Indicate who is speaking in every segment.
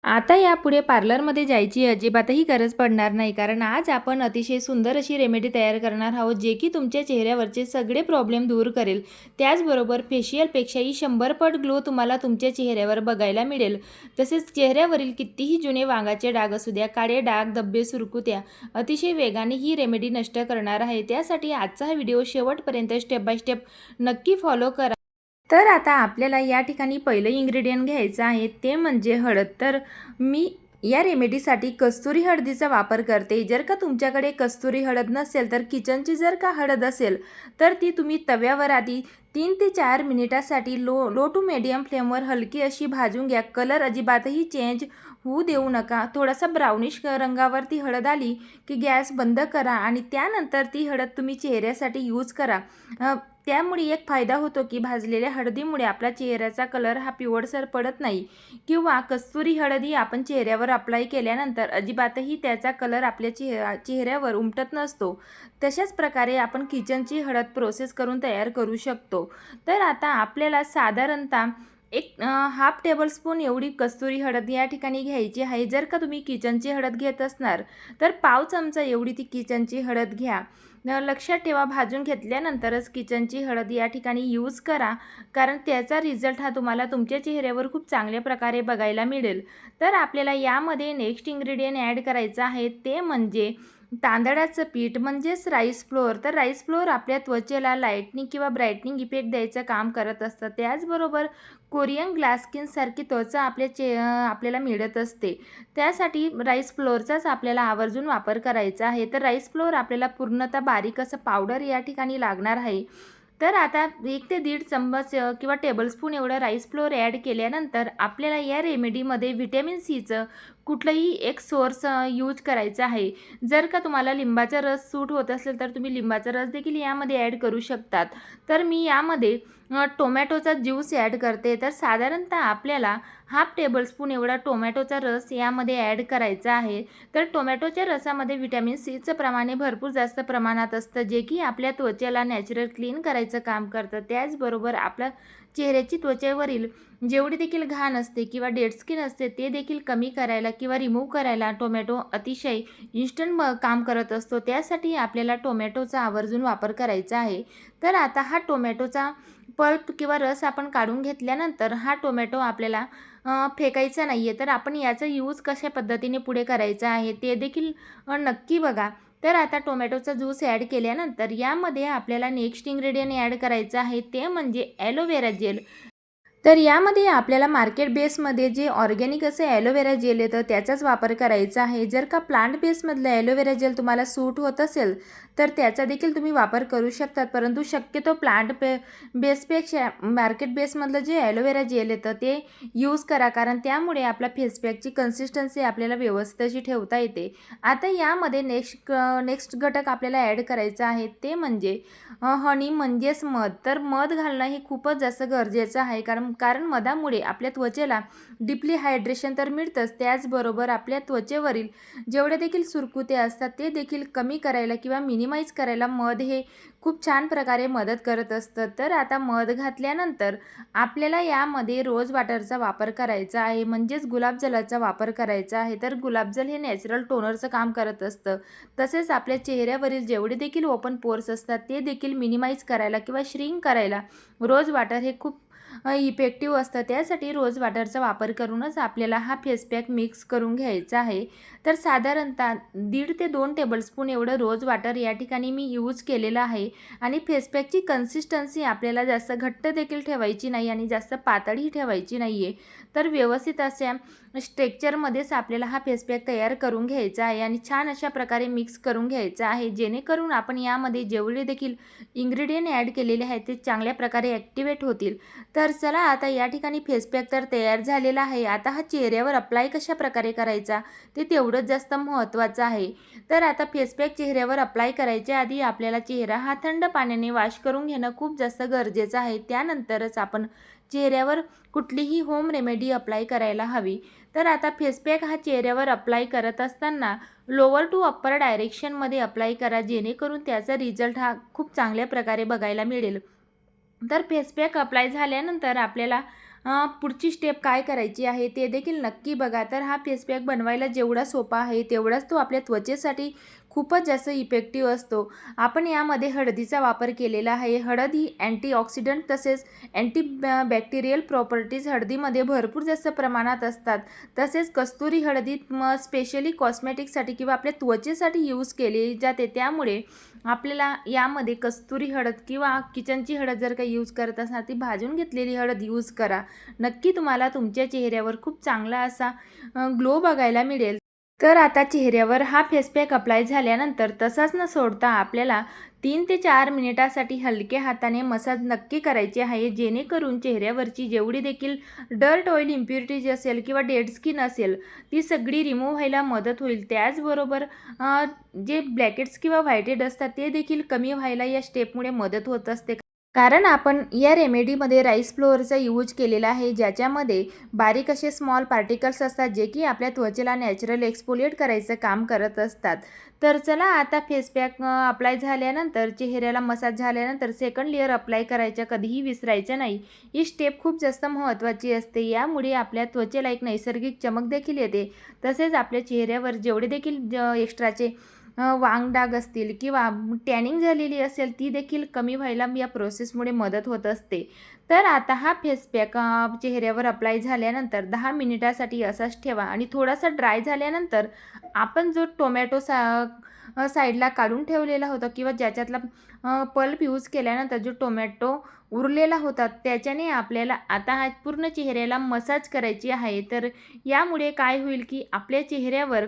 Speaker 1: आता यापुढे पार्लरमध्ये जायची अजिबातही गरज पडणार नाही, कारण आज आपण अतिशय सुंदर अशी रेमेडी तयार करणार आहोत, जे की तुमच्या चेहऱ्यावरचे सगळे प्रॉब्लेम दूर करेल. त्याचबरोबर फेशियलपेक्षाही 100 पट ग्लो तुम्हाला तुमच्या चेहऱ्यावर बघायला मिळेल. तसेच चेहऱ्यावरील कितीही जुने वांगाचे डाग असू द्या, काळे डाग, धब्बे, सुरकुत्या अतिशय वेगाने ही रेमेडी नष्ट करणार आहे. त्यासाठी आजचा हा व्हिडिओ शेवटपर्यंत स्टेप बाय स्टेप नक्की फॉलो करा. तर आता आपल्याला या ठिकाणी पहिलं इन्ग्रेडियंट घ्यायचं आहे, ते म्हणजे हळद. तर मी या रेमेडीसाठी कस्तुरी हळदीचा वापर करते. जर का तुमच्याकडे कस्तुरी हळद नसेल, तर किचनची जर का हळद असेल तर ती तुम्ही तव्यावर आधी 3 ते 4 मिनिटासाठी लो टू मीडियम फ्लेमवर हलकी अशी भाजून घ्या. कलर अजिबातही चेंज होऊ देऊ नका. थोडासा ब्राउनिश रंगावर ती हळद आली की गॅस बंद करा आणि त्यानंतर ती हळद तुम्ही चेहऱ्यासाठी यूज करा. त्यामुळे एक फायदा होतो की भाजलेल्या हळदीमुळे आपला चेहऱ्याचा कलर हा पिवळसर पडत नाही, किंवा कस्तुरी हळदी आपण चेहऱ्यावर अप्लाय केल्यानंतर अजिबातही त्याचा कलर आपल्या चेहऱ्यावर उमटत नसतो. तशाच प्रकारे आपण किचनची हळद प्रोसेस करून तयार करू शकतो. तर आता आपल्याला साधारणतः एक हाफ टेबलस्पून एवढी कस्तुरी हळद या ठिकाणी घ्यायची आहे. जर का तुम्ही किचनची हळद घेत असणार तर पाव चमचा एवढी ती किचनची हळद घ्या. लक्षात ठेवा, भाजून घेतल्यानंतरच किचनची हळद या ठिकाणी यूज करा, कारण त्याचा रिझल्ट हा तुम्हाला तुमच्या चेहऱ्यावर खूप चांगल्या प्रकारे बघायला मिळेल. तर आपल्याला यामध्ये नेक्स्ट इन्ग्रेडियंट ॲड करायचं आहे, ते म्हणजे तांदळाचं पीठ म्हणजेच राईस फ्लोअर. तर राईस फ्लोअर आपल्या त्वचेला लाईटनिंग किंवा ब्राईटनिंग इफेक्ट द्यायचं काम करत असतं. त्याचबरोबर कोरियन ग्लास स्किनसारखी त्वचा आपल्याला मिळत असते. त्यासाठी राईस फ्लोअरचाच आपल्याला आवर्जून वापर करायचा आहे. तर राईस फ्लोअर आपल्याला पूर्णतः बारीक असं पावडर या ठिकाणी लागणार आहे. तर आता 1 ते 1.5 चम्मच किंवा टेबलस्पून एवढं राईस फ्लोअर ॲड केल्यानंतर आपल्याला या रेमेडीमध्ये व्हिटॅमिन सीचं कुठलंही एक सोर्स यूज करायचं आहे. जर का तुम्हाला लिंबाचा रस सूट होत असेल तर तुम्ही लिंबाचा रस देखील यामध्ये ॲड करू शकतात. तर मी यामध्ये टोमॅटोचा ज्यूस ॲड करते. तर साधारणतः आपल्याला हाफ टेबलस्पून एवढा टोमॅटोचा रस यामध्ये ॲड करायचा आहे. तर टोमॅटोच्या रसामध्ये व्हिटॅमिन सीचं प्रमाण भरपूर जास्त प्रमाणात असतं, जे की आपल्या त्वचेला नॅचरल क्लीन करायचं काम करतं. त्याचबरोबर आपल्या चेहऱ्याची त्वचेवरील जेवढी देखील घाण असते किंवा डेड स्किन असते ते देखील कमी करायला किंवा रिमूव्ह करायला टोमॅटो अतिशय इन्स्टंट काम करत असतो. त्यासाठी आपल्याला टोमॅटोचा आवर्जून वापर करायचा आहे. तर आता हा टोमॅटोचा पल्प किंवा रस आपण काढून घेतल्यानंतर हा टोमॅटो आपल्याला फेकायचा नाही आहे. तर आपण याचा यूज कशा पद्धतीने पुढे करायचा आहे ते देखील नक्की बघा. तर आता टोमॅटोचा ज्यूस ॲड केल्यानंतर यामध्ये आपल्याला नेक्स्ट इन्ग्रेडियंट ॲड करायचं आहे, ते म्हणजे ॲलोवेरा जेल. तर यामध्ये आपल्याला मार्केट बेसमध्ये जे ऑर्गॅनिक असं ॲलोवेरा जेल येतं त्याचाच वापर करायचा आहे. जर का प्लांट बेसमधलं ॲलोवेरा जेल तुम्हाला सूट होत असेल तर त्याचा देखील तुम्ही वापर करू शकतात, परंतु शक्यतो बेसपेक्षा मार्केट बेसमधलं जे ॲलोवेरा जेल येतं ते यूज करा, कारण त्यामुळे आपला फेसपॅकची कन्सिस्टन्सी आपल्याला व्यवस्थित अशी ठेवता येते. आता यामध्ये नेक्स्ट घटक आपल्याला ॲड करायचा आहे, ते म्हणजे हनी म्हणजेच मध. तर मध घालणं हे खूपच जास्त गरजेचं आहे, कारण मधामुळे आपल्या त्वचेला डीपली हायड्रेशन तर मिळतंच, त्याचबरोबर आपल्या त्वचेवरील जेवढे देखील सुरकुते असतात ते देखील कमी करायला किंवा मिनिमाइज करायला मध हे खूप छान प्रकारे मदत करत असतं. तर आता मध घातल्यानंतर आपल्याला यामध्ये रोज वॉटरचा वापर करायचा आहे, म्हणजेच गुलाबजलाचा वापर करायचा आहे. तर गुलाबजल हे नॅचरल टोनरचं काम करत असतं. तसेच आपल्या चेहऱ्यावरील जेवढे देखील ओपन पोर्स असतात ते देखील मिनिमाइज करायला किंवा श्रिंक करायला रोज वॉटर हे खूप इफेक्टिव्ह असतं. त्यासाठी रोज वॉटरचा वापर करूनच आपल्याला हा फेस पॅक मिक्स करून घ्यायचा आहे. तर साधारणतः 1.5 ते 2 टेबलस्पून एवढं रोज वॉटर या ठिकाणी मी यूज केलेलं आहे. आणि फेस पॅकची कन्सिस्टन्सी आपल्याला जास्त घट्ट देखील ठेवायची नाही आणि जास्त पातळही ठेवायची नाही आहे. तर व्यवस्थित अशा स्ट्रेक्चरमध्येच आपल्याला हा फेस पॅक तयार करून घ्यायचा आहे आणि छान अशा प्रकारे मिक्स करून घ्यायचा आहे, जेणेकरून आपण यामध्ये जेवढे देखील इन्ग्रेडियंट ॲड केलेले आहेत ते चांगल्या प्रकारे ॲक्टिवेट होतील. तर चला आता या ठिकाणी फेस पॅक तर तयार झालेला आहे. आता हा चेहऱ्यावर अप्लाय कशा प्रकारे करायचा ते तेवढंच जास्त महत्त्वाचं आहे. तर आता फेस पॅक चेहऱ्यावर अप्लाय करायच्या आधी आपल्याला चेहरा हा थंड पाण्याने वॉश करून घेणं खूप जास्त गरजेचं आहे. त्यानंतरच आपण चेहऱ्यावर कुठलीही होम रेमेडी अप्लाय करायला हवी. तर आता फेस पॅक हा चेहऱ्यावर अप्लाय करत असताना लोअर टू अप्पर डायरेक्शनमध्ये अप्लाय करा, जेणेकरून त्याचा रिझल्ट हा खूप चांगल्या प्रकारे बघायला मिळेल. तर फेस पॅक अप्लाय झाल्यानंतर आपल्याला पुढची स्टेप काय करायची आहे ते देखील नक्की बघा. तर हा फेस पॅक बनवायला जेवढा सोपा आहे तेवढाच तो आपल्या त्वचेसाठी खूपच जास्त इफेक्टिव्ह असतो. आपण यामध्ये हळदीचा वापर केलेला आहे. हळद ही अँटीऑक्सिडंट तसेच बॅक्टेरियल प्रॉपर्टीज हळदीमध्ये भरपूर जास्त प्रमाणात असतात. तसेच कस्तुरी हळदी स्पेशली कॉस्मेटिकसाठी किंवा आपल्या त्वचेसाठी यूज केली जाते. त्यामुळे आपल्याला यामध्ये कस्तुरी हळद किंवा किचनची हळद जर काही यूज करत असाल ती भाजून घेतलेली हळद यूज करा. नक्की तुम्हाला तुमच्या चेहऱ्यावर खूप चांगला असा ग्लो बघायला मिळेल. तर आता चेहऱ्यावर हा फेस पॅक अप्लाय झाल्यानंतर तसाच न सोडता आपल्याला 3 ते 4 मिनिटासाठी हलक्या हाताने मसाज नक्की करायचे आहे, जेणेकरून चेहऱ्यावरची जेवढी देखील डर्ट ऑइल इम्प्युरिटीज असेल किंवा डेड स्किन असेल ती सगळी रिमूव्ह व्हायला मदत होईल. त्याचबरोबर जे ब्लॅकेट्स किंवा व्हाईटेड असतात ते देखील कमी व्हायला या स्टेपमुळे मदत होत असते. कारण आपण या रेमेडीमध्ये राईस फ्लोअरचा यूज केलेला आहे, ज्याच्यामध्ये बारीक असे स्मॉल पार्टिकल्स असतात जे की आपल्या त्वचेला नॅचरल एक्सफोलिएट करायचं काम करत असतात. तर चला आता फेस पॅक अप्लाय झाल्यानंतर चेहऱ्याला मसाज झाल्यानंतर सेकंड लेअर अप्लाय करायचा कधीही विसरायचं नाही. ही स्टेप खूप जास्त महत्त्वाची असते. यामुळे आपल्या त्वचेला एक नैसर्गिक चमक देखील येते. तसेच आपल्या चेहऱ्यावर जेवढे देखील एक्स्ट्राचे वांग डाग असतील किंवा टॅनिंग झालेली असेल ती देखील कमी व्हायला या प्रोसेसमुळे मदत होत असते. तर आता हा फेस पॅक चेहऱ्यावर अप्लाय झाल्यानंतर 10 मिनिटासाठी असाच ठेवा आणि थोडासा ड्राय झाल्यानंतर आपण जो टोमॅटो साईडला काढून ठेवलेला होता किंवा ज्याच्यातला पल्प यूज केल्यानंतर जो टोमॅटो उरलेला होता त्याच्याने आपल्याला आता हा पूर्ण चेहऱ्याला मसाज करायची आहे. तर यामुळे काय होईल की आपल्या चेहऱ्यावर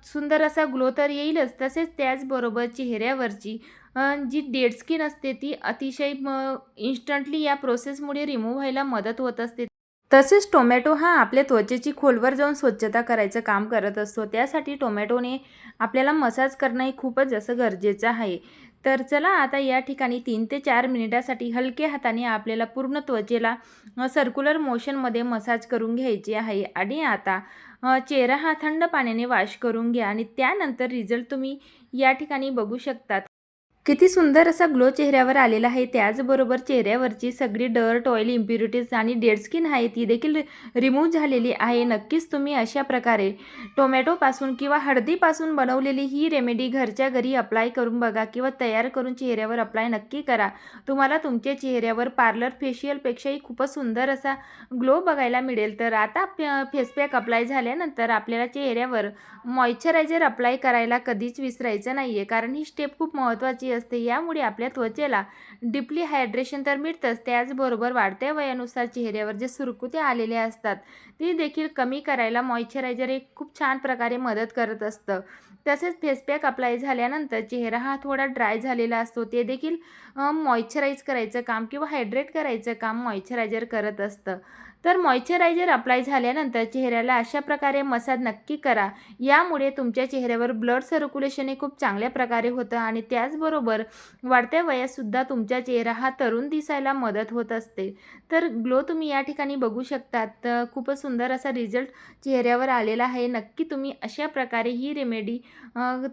Speaker 1: सुंदर असा ग्लो तर येईलच, तसेच त्याचबरोबर चेहऱ्यावरची जी डेड स्किन असते ती अतिशय इन्स्टंटली या प्रोसेसमुळे रिमूव्ह व्हायला मदत होत असते. तसेच टोमॅटो हा आपल्या त्वचेची खोलवर जाऊन स्वच्छता करायचं काम करत असतो. त्यासाठी टोमॅटोने आपल्याला मसाज करणं हे खूपच जास्त गरजेचं आहे. तर चला आता या ठिकाणी 3 ते 4 मिनिटासाठी हलक्या हाताने आपल्याला पूर्ण त्वचेला सर्क्युलर मोशनमध्ये मसाज करून घ्यायची आहे. आणि आता चेहरा हा थंड पाण्याने वॉश करून घ्या आणि त्यानंतर रिझल्ट तुम्ही या ठिकाणी बघू शकतात. किती सुंदर असा ग्लो चेहऱ्यावर आलेला आहे. त्याचबरोबर चेहऱ्यावरची सगळी डर्ट, ऑइल, इम्प्युरिटीज आणि डेड स्किन आहे ती देखील रिमूव्ह झालेली आहे. नक्कीच तुम्ही अशा प्रकारे टोमॅटोपासून किंवा हळदीपासून बनवलेली ही रेमेडी घरच्या घरी अप्लाय करून बघा किंवा तयार करून चेहऱ्यावर अप्लाय नक्की करा. तुम्हाला तुमच्या चेहऱ्यावर पार्लर फेशियलपेक्षाही खूपच सुंदर असा ग्लो बघायला मिळेल. तर आता फेस पॅक अप्लाय झाल्यानंतर आपल्याला चेहऱ्यावर मॉइश्चरायझर अप्लाय करायला कधीच विसरायचं नाही आहे, कारण ही स्टेप खूप महत्त्वाची असते. यामुळे आपल्या त्वचेला डीपली हायड्रेशन तर मिळतंच, त्याचबरोबर वाढत्या वयानुसार चेहऱ्यावर जे सुरकुत्या आलेल्या असतात ती देखील कमी करायला मॉइश्चरायझर एक खूप छान प्रकारे मदत करत असतं. तसेच फेस पॅक अप्लाय झाल्यानंतर चेहरा हा थोडा ड्राय झालेला असतो, ते देखील मॉइश्चराईज करायचं काम किंवा हायड्रेट करायचं काम मॉइश्चरायझर करत असतं. तर मॉइश्चरायझर अप्लाय झाल्यानंतर चेहऱ्याला अशा प्रकारे मसाज नक्की करा. यामुळे तुमच्या चेहऱ्यावर ब्लड सर्क्युलेशन हे खूप चांगल्या प्रकारे होतं आणि त्याचबरोबर वाढत्या वयातसुद्धा तुमचा चेहरा हा तरुण दिसायला मदत होत असते. तर ग्लो तुम्ही या ठिकाणी बघू शकतात. खूपच सुंदर असा रिझल्ट चेहऱ्यावर आलेला आहे. नक्की तुम्ही अशा प्रकारे ही रेमेडी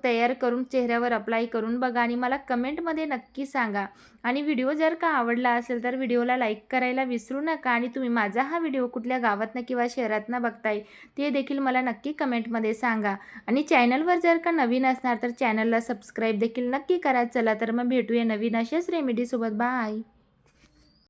Speaker 1: तयार करून चेहऱ्यावर अप्लाय करून बघा आणि मला कमेंटमध्ये नक्की सांगा. आणि व्हिडिओ जर का आवडला असेल तर व्हिडिओला लाईक करायला विसरू नका आणि तुम्ही माझा हा व्हिडिओ कुठल्या गावातनं किंवा शहरातनं बघताय ते देखील मला नक्की कमेंटमध्ये सांगा. आणि चॅनलवर जर का नवीन असणार तर चॅनलला सबस्क्राईब देखील नक्की करा. चला तर मग भेटूया नवीन अशाच रेमेडीसोबत. बाय.